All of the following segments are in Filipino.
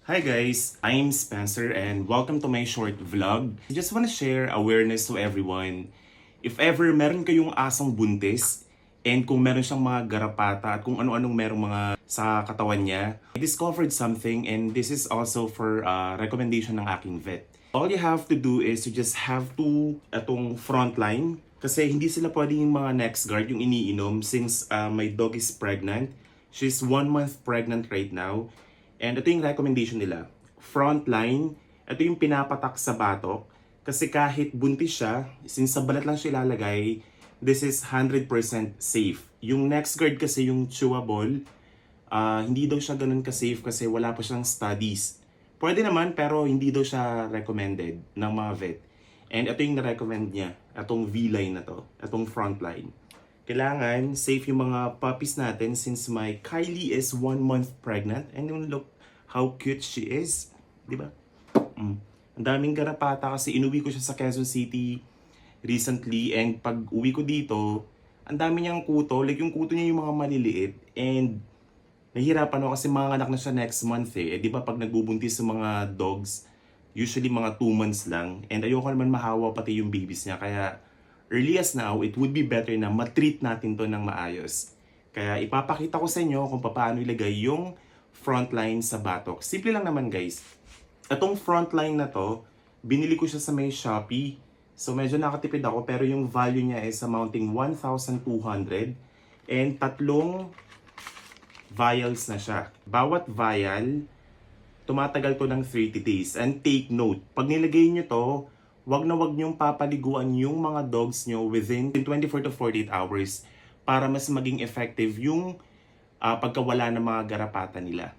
Hi guys, I'm Spencer and welcome to my short vlog. I just want to share awareness to everyone. If ever meron kayong asong buntis and kung meron siyang mga garapata at kung ano-anong merong mga sa katawan niya, I discovered something and this is also for recommendation ng aking vet. All you have to do is to just have to atong frontline kasi hindi sila pwedeng yung mga NexGard yung iniinom since my dog is pregnant. She's 1 month pregnant right now. And ito yung recommendation nila. Frontline, ito yung pinapatak sa batok. Kasi kahit buntis siya, since sa balat lang siya ilalagay, this is 100% safe. Yung NexGard kasi yung chewable, hindi daw siya ganun ka-safe kasi wala pa siyang studies. Pwede naman pero hindi daw siya recommended ng mga vet. And ito yung na-recommend niya, itong V-line na to, itong Frontline. Kailangan safe yung mga puppies natin since my Kylie is 1 month pregnant and look how cute she is, di ba? Ang daming garapata kasi inuwi ko siya sa Quezon City recently and pag uwi ko dito, ang dami niyang kuto, like yung kuto niya yung mga maliliit and nahihirapan ako kasi mga anak na siya next month eh. Di ba pag nagbubuntis sa mga dogs, usually mga 2 months lang and ayoko naman mahawa pati yung babies niya kaya early as now, it would be better na matreat natin to ng maayos. Kaya ipapakita ko sa inyo kung paano ilagay yung frontline sa batok. Simple lang naman guys. Itong frontline na to, binili ko siya sa may Shopee. So medyo nakatipid ako pero yung value niya is amounting 1,200 and 3 vials na siya. Bawat vial, tumatagal to ng 30 days. And take note, pag nilagay nyo to, wag na wag niyong papaliguan yung mga dogs nyo within 24 to 48 hours para mas maging effective yung pagkawala ng mga garapata nila.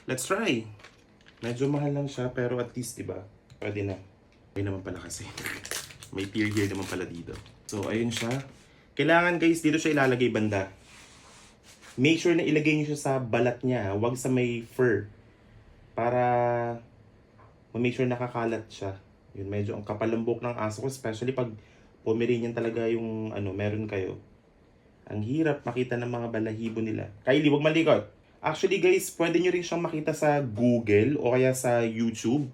Let's try! Medyo mahal lang siya pero at least diba, pwede na. May naman pala kasi. May tear gear naman pala dito. So ayun siya. Kailangan guys, dito siya ilalagay banda. Make sure na ilagay niyo siya sa balat niya, wag sa may fur. Para ma-make sure nakakalat siya. Yun, medyo ang kapalambok ng aso ko, especially pag Pomeranian talaga yung meron kayo. Ang hirap makita ng mga balahibo nila. Kylie, wag malikot. Actually guys, pwede nyo rin siyang makita sa Google o kaya sa YouTube.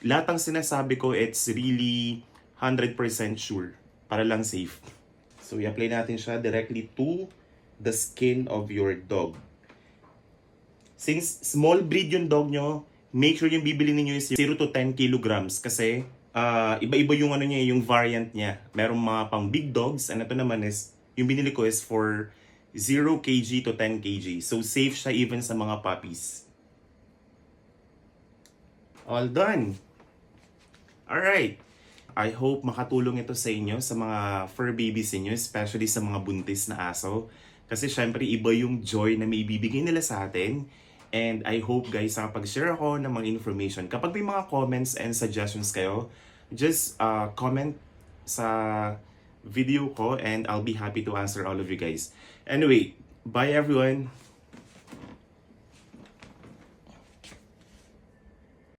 Lahat ng sinasabi ko, it's really 100% sure. Para lang safe. So, i-apply natin siya directly to the skin of your dog. Since small breed yung dog nyo, make sure yung bibili ninyo is 0 to 10 kilograms kasi iba-iba yung niya, yung variant niya. Merong mga pang big dogs and ito naman is, yung binili ko is for 0 kg to 10 kg. So safe siya even sa mga puppies. All done! Alright! I hope makatulong ito sa inyo, sa mga fur babies inyo, especially sa mga buntis na aso. Kasi syempre iba yung joy na may ibibigay nila sa atin. And I hope guys, nakapag-share ako ng mga information. Kapag may mga comments and suggestions kayo, just comment sa video ko and I'll be happy to answer all of you guys. Anyway, bye everyone!